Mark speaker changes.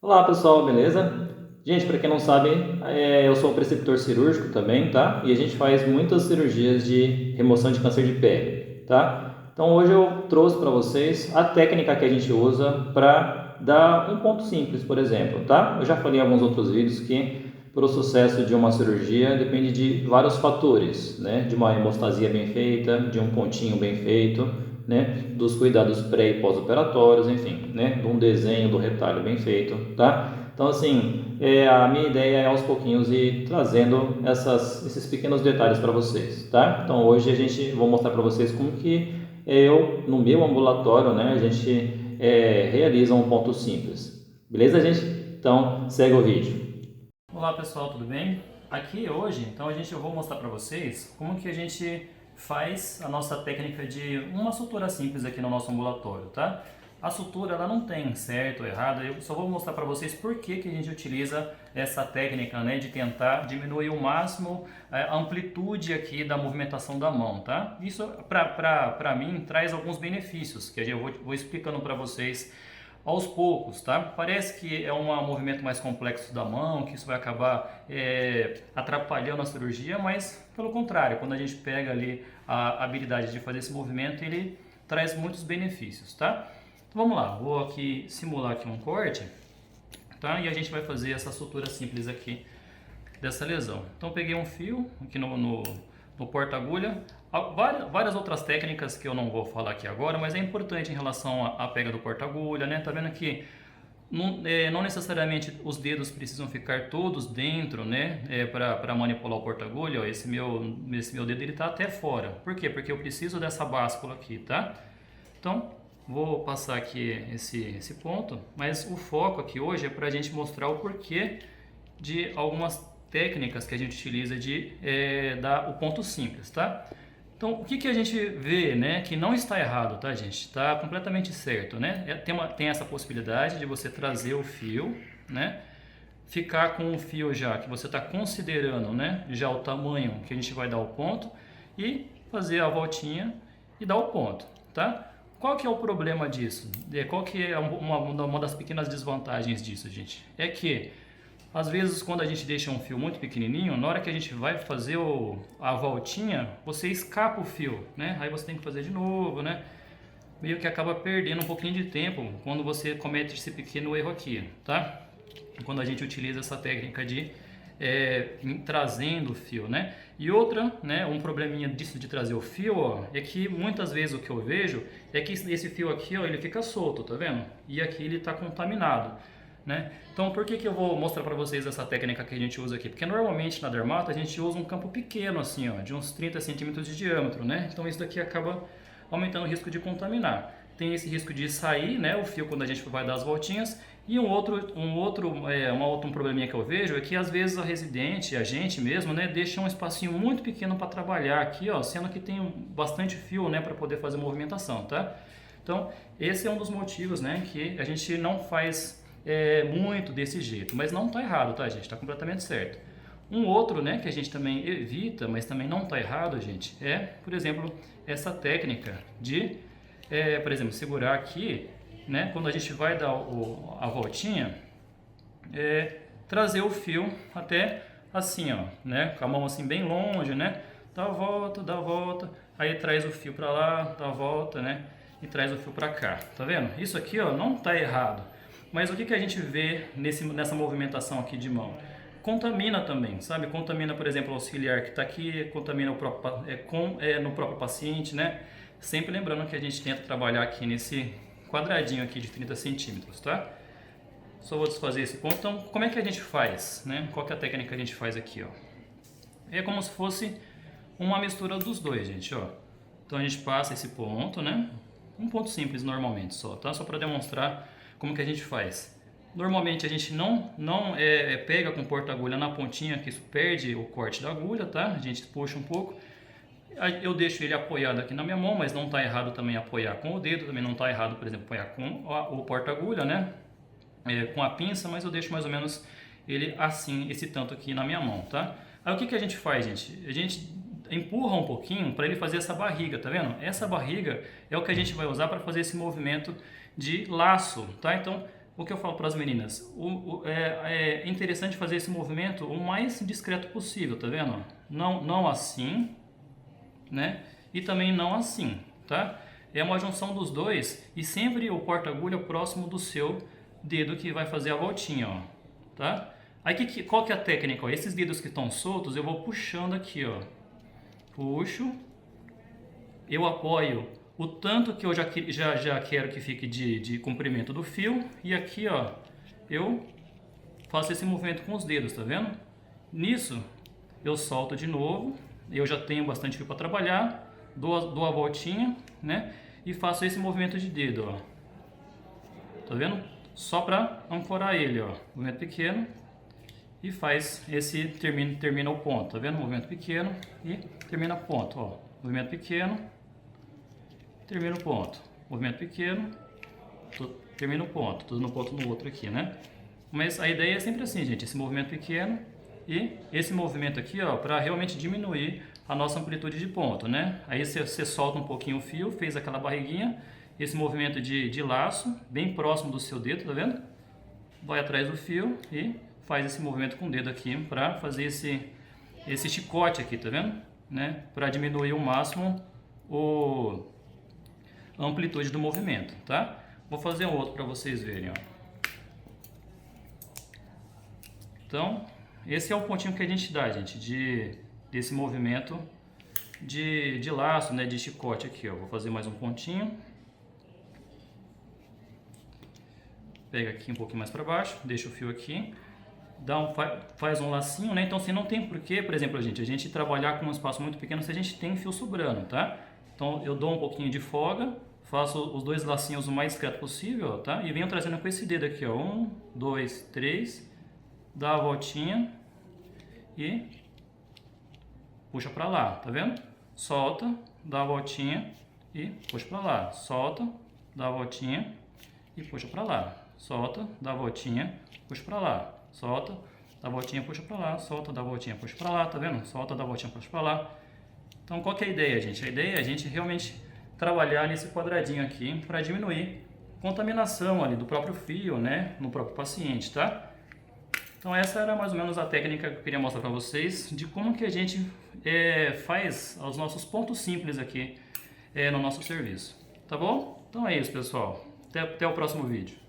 Speaker 1: Olá pessoal, beleza? Gente, para quem não sabe, eu sou um preceptor cirúrgico também, tá? E a gente faz muitas cirurgias de remoção de câncer de pele, tá? Então hoje eu trouxe para vocês a técnica que a gente usa para dar um ponto simples, por exemplo, tá? Eu já falei em alguns outros vídeos que para o sucesso de uma cirurgia depende de vários fatores, né? De uma hemostasia bem feita, de um pontinho bem feito, né, dos cuidados pré e pós-operatórios, enfim, né, de um desenho do retalho bem feito, tá? Então, assim, a minha ideia é aos pouquinhos ir trazendo esses pequenos detalhes para vocês, tá? Então, hoje vou mostrar para vocês como que no meu ambulatório, né, a gente realiza um ponto simples. Beleza, gente? Então, segue o vídeo. Olá pessoal, tudo bem? Aqui hoje, então eu vou mostrar para vocês como que a gente faz a nossa técnica de uma sutura simples aqui no nosso ambulatório, tá? A sutura ela não tem certo ou errado, eu só vou mostrar para vocês por que a gente utiliza essa técnica, né, de tentar diminuir o máximo a amplitude aqui da movimentação da mão, tá? Isso para mim traz alguns benefícios que eu vou explicando para vocês aos poucos, tá? Parece que é um movimento mais complexo da mão, que isso vai acabar atrapalhando a cirurgia, mas pelo contrário, quando a gente pega ali a habilidade de fazer esse movimento, ele traz muitos benefícios, tá? Então vamos lá, vou aqui simular aqui um corte, tá? E a gente vai fazer essa sutura simples aqui dessa lesão. Então peguei um fio aqui no porta-agulha, várias outras técnicas que eu não vou falar aqui agora, mas é importante em relação à pega do porta-agulha, né? Tá vendo que não necessariamente os dedos precisam ficar todos dentro, né? Para manipular o porta-agulha, ó, esse meu dedo ele tá até fora. Por quê? Porque eu preciso dessa báscula aqui, tá? Então, vou passar aqui esse ponto, mas o foco aqui hoje é para a gente mostrar o porquê de algumas técnicas que a gente utiliza de dar o ponto simples, tá? Então, o que a gente vê, né, que não está errado, tá, gente? Está completamente certo, né? Tem essa possibilidade de você trazer o fio, né? Ficar com o fio já que você está considerando, né? Já o tamanho que a gente vai dar o ponto e fazer a voltinha e dar o ponto, tá? Qual que é o problema disso? Qual que é uma das pequenas desvantagens disso, gente? É que às vezes, quando a gente deixa um fio muito pequenininho, na hora que a gente vai fazer a voltinha, você escapa o fio, né? Aí você tem que fazer de novo, né? Meio que acaba perdendo um pouquinho de tempo quando você comete esse pequeno erro aqui, tá? Quando a gente utiliza essa técnica de trazendo o fio, né? E outra, né, um probleminha disso de trazer o fio, ó, é que muitas vezes o que eu vejo é que esse fio aqui, ó, ele fica solto, tá vendo? E aqui ele está contaminado. Né? Então, por que eu vou mostrar para vocês essa técnica que a gente usa aqui? Porque normalmente na dermato a gente usa um campo pequeno, assim, ó, de uns 30 centímetros de diâmetro, né? Então isso daqui acaba aumentando o risco de contaminar. Tem esse risco de sair, né, o fio quando a gente vai dar as voltinhas. E um probleminha que eu vejo é que às vezes a residente, a gente mesmo, né, deixa um espacinho muito pequeno para trabalhar aqui, ó, sendo que tem bastante fio, né, para poder fazer movimentação, tá? Então, esse é um dos motivos, né, que a gente não faz muito desse jeito, mas não está errado, tá, gente? Está completamente certo. Um outro, né, que a gente também evita, mas também não está errado, gente, é, por exemplo, essa técnica de, por exemplo, segurar aqui, né, quando a gente vai dar a voltinha, trazer o fio até assim, ó, né, com a mão assim bem longe, né, dá a volta, aí traz o fio para lá, dá a volta, né, e traz o fio para cá, tá vendo? Isso aqui, ó, não está errado. Mas o que a gente vê nessa movimentação aqui de mão? Contamina também, sabe? Contamina, por exemplo, o auxiliar que está aqui, contamina no próprio paciente, né? Sempre lembrando que a gente tenta trabalhar aqui nesse quadradinho aqui de 30 centímetros, tá? Só vou desfazer esse ponto. Então, como é que a gente faz, né? Qual que é a técnica que a gente faz aqui, ó? É como se fosse uma mistura dos dois, gente, ó. Então, a gente passa esse ponto, né? Um ponto simples normalmente só, tá? Só para demonstrar como que a gente faz. Normalmente a gente não pega com porta-agulha na pontinha, que isso perde o corte da agulha, tá? A gente puxa um pouco. Eu deixo ele apoiado aqui na minha mão, mas não está errado também apoiar com o dedo, também não está errado, por exemplo, apoiar com o porta-agulha, né? Com a pinça, mas eu deixo mais ou menos ele assim, esse tanto aqui na minha mão, tá? Aí o que a gente faz, gente? A gente empurra um pouquinho para ele fazer essa barriga, tá vendo? Essa barriga é o que a gente vai usar para fazer esse movimento de laço, tá? Então,
Speaker 2: o que eu falo para as meninas? É interessante fazer esse movimento o mais discreto possível, tá vendo? Não assim, né? E também não assim, tá? É uma junção dos dois e sempre o porta-agulha próximo do seu dedo que vai fazer a voltinha, ó, tá? Aí qual que é a técnica? Ó? Esses dedos que estão soltos eu vou puxando aqui, ó. Puxo, eu apoio o tanto que eu já quero que fique de comprimento do fio e aqui, ó, eu faço esse movimento com os dedos, tá vendo? Nisso eu solto de novo, eu já tenho bastante fio para trabalhar, dou a voltinha, né? E faço esse movimento de dedo, ó. Tá vendo? Só para ancorar ele, ó. Movimento pequeno e faz esse termina o ponto, tá vendo? Movimento pequeno e termina o ponto, ó. Movimento pequeno, termina o ponto. Movimento pequeno, termina o ponto. Tudo no ponto no outro aqui, né? Mas a ideia é sempre assim, gente, esse movimento pequeno e esse movimento aqui, ó, para realmente diminuir a nossa amplitude de ponto, né? Aí você solta um pouquinho o fio, fez aquela barriguinha, esse movimento de laço, bem próximo do seu dedo, tá vendo? Vai atrás do fio e faz esse movimento com o dedo aqui para fazer esse chicote aqui, tá vendo? Né? Para diminuir ao máximo a amplitude do movimento, tá? Vou fazer um outro para vocês verem, ó. Então, esse é o pontinho que a gente dá, gente, desse movimento de laço, né, de chicote aqui, ó. Vou fazer mais um pontinho. Pega aqui um pouquinho mais para baixo, deixa o fio aqui, faz um lacinho, né? Então, assim, não tem porquê, por exemplo, a gente trabalhar com um espaço muito pequeno se a gente tem fio sobrando, tá? Então, eu dou um pouquinho de folga, faço os dois lacinhos o mais discreto possível, tá? E venho trazendo com esse dedo aqui, ó. 1, 2, 3, dá a voltinha e puxa pra lá, tá vendo? Solta, dá a voltinha e puxa pra lá. Solta, dá a voltinha e puxa pra lá. Solta, dá a voltinha, puxa pra lá. Solta, dá a voltinha, puxa pra lá. Solta, dá a voltinha, puxa pra lá, tá vendo? Solta, dá a voltinha, puxa pra lá. Então, qual que é a ideia, gente? A ideia é a gente realmente trabalhar nesse quadradinho aqui para diminuir a contaminação ali do próprio fio, né? No próprio paciente, tá? Então, essa era mais ou menos a técnica que eu queria mostrar para vocês de como que a gente faz os nossos pontos simples aqui no nosso serviço. Tá bom? Então é isso, pessoal. Até o próximo vídeo.